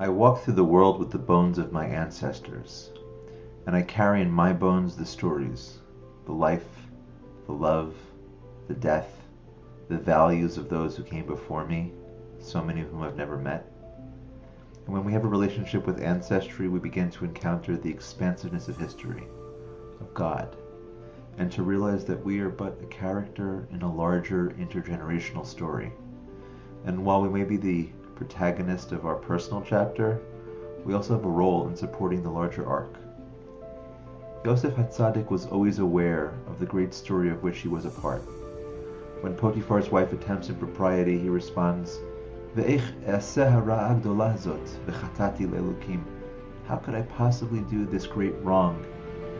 I walk through the world with the bones of my ancestors, and I carry in my bones the stories, the life, the love, the death, the values of those who came before me, so many of whom I've never met. And when we have a relationship with ancestry, we begin to encounter the expansiveness of history, of God, and to realize that we are but a character in a larger intergenerational story. And while we may be the protagonist of our personal chapter, we also have a role in supporting the larger arc. Yosef HaTzadik was always aware of the great story of which he was a part. When Potiphar's wife attempts impropriety, he responds, Ve'ech e'aseh hara'a gdolah zot v'chatati le'elokim. How could I possibly do this great wrong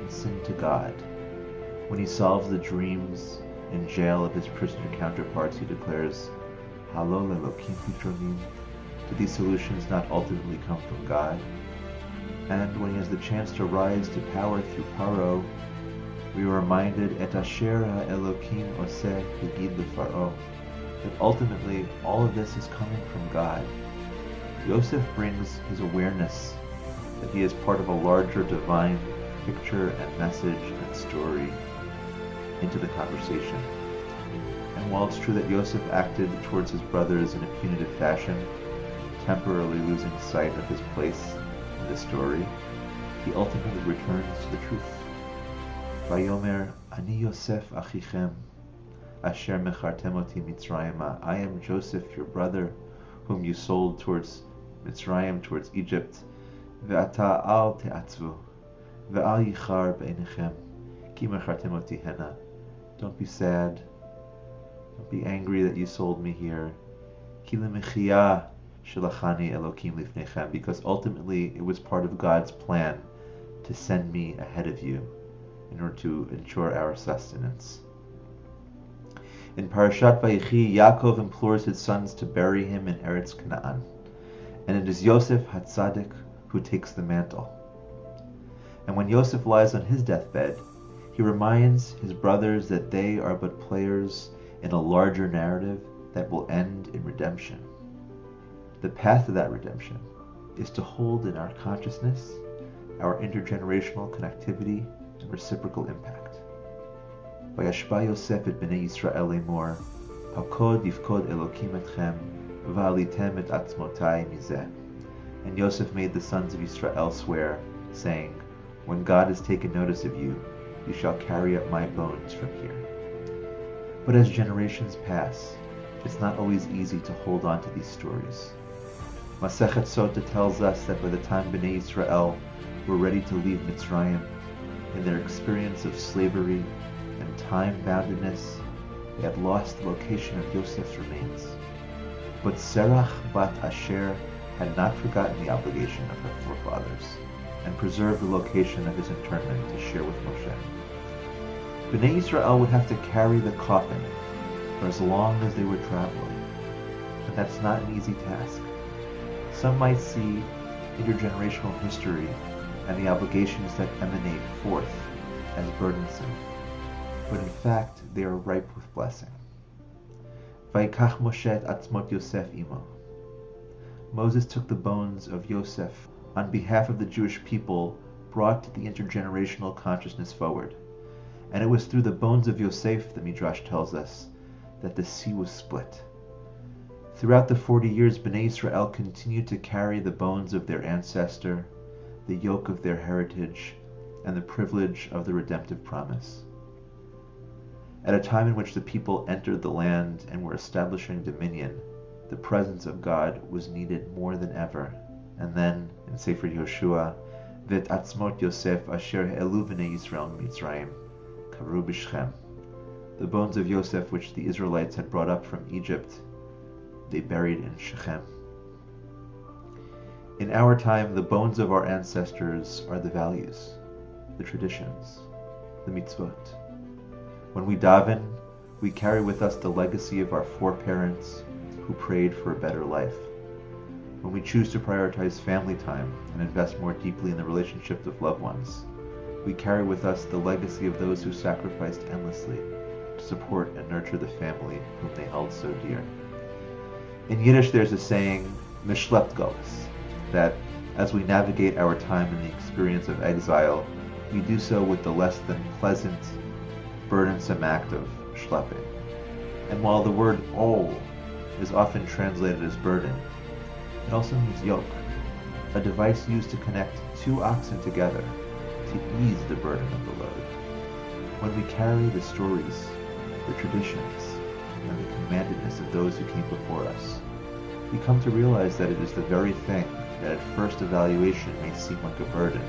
and sin to God? When he solves the dreams in jail of his prisoner counterparts, he declares, Halo le'elokim pitronim. Do these solutions not ultimately come from God? And when he has the chance to rise to power through Paro, we are reminded, Et asher ha'elokim oseh higid leFaro, that ultimately all of this is coming from God. Yosef brings his awareness that he is part of a larger divine picture and message and story into the conversation. And while it's true that Yosef acted towards his brothers in a punitive fashion, temporarily losing sight of his place in the story, he ultimately returns to the truth. Vayomer ani Yosef achichem asher mechartem oti Mitzrayim. I am Joseph, your brother, whom you sold towards Mitzrayim, towards Egypt. Ve'ata al te'atzvu ve'al yichar be'enechem ki mechartem oti hena. Don't be sad. Don't be angry that you sold me here. Ki lemechiyah shelachani elokim lifnechem, because ultimately it was part of God's plan to send me ahead of you in order to ensure our sustenance. In Parashat Vayechi, Yaakov implores his sons to bury him in Eretz Canaan, and it is Yosef HaTzadik who takes the mantle. And when Yosef lies on his deathbed, he reminds his brothers that they are but players in a larger narrative that will end in redemption. The path to that redemption is to hold in our consciousness our intergenerational connectivity and reciprocal impact. Vayashba Yosef et bnei Yisrael lemor, Pakod yifkod Elokim etchem, v'alitem et atzmotai mizeh. And Yosef made the sons of Yisrael swear, saying, When God has taken notice of you, you shall carry up my bones from here. But as generations pass, it's not always easy to hold on to these stories. Masechet Sota tells us that by the time Bnei Yisrael were ready to leave Mitzrayim, in their experience of slavery and time-boundedness, they had lost the location of Yosef's remains. But Serach bat Asher had not forgotten the obligation of her forefathers, and preserved the location of his interment to share with Moshe. Bnei Yisrael would have to carry the coffin for as long as they were traveling, and that's not an easy task. Some might see intergenerational history and the obligations that emanate forth as burdensome, but in fact they are ripe with blessing. Vayikach Moshe et atzmot Yosef imo. Moses took the bones of Yosef on behalf of the Jewish people, brought the intergenerational consciousness forward. And it was through the bones of Yosef, the Midrash tells us, that the sea was split. Throughout the 40 years, Bnei Israel continued to carry the bones of their ancestor, the yoke of their heritage, and the privilege of the redemptive promise. At a time in which the people entered the land and were establishing dominion, the presence of God was needed more than ever. And then, in Sefer Yoshua, Vet atzmot Yosef asher elu b'nei Yisrael mitzrayim karu b'Shechem. The bones of Yosef which the Israelites had brought up from Egypt, they buried in Shechem. In our time, the bones of our ancestors are the values, the traditions, the mitzvot. When we daven, we carry with us the legacy of our foreparents who prayed for a better life. When we choose to prioritize family time and invest more deeply in the relationship of loved ones, we carry with us the legacy of those who sacrificed endlessly to support and nurture the family whom they held so dear. In Yiddish there's a saying, Mishlept Golis, that as we navigate our time in the experience of exile, we do so with the less than pleasant, burdensome act of schlepping. And while the word ol is often translated as burden, it also means yoke, a device used to connect two oxen together to ease the burden of the load. When we carry the stories, the traditions, and the commandedness of those who came before us, we come to realize that it is the very thing that at first evaluation may seem like a burden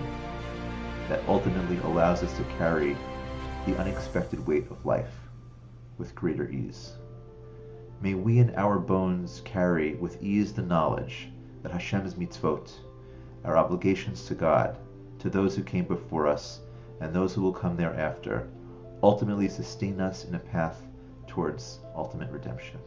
that ultimately allows us to carry the unexpected weight of life with greater ease. May we in our bones carry with ease the knowledge that Hashem's mitzvot, our obligations to God, to those who came before us, and those who will come thereafter, ultimately sustain us in a path towards ultimate redemption.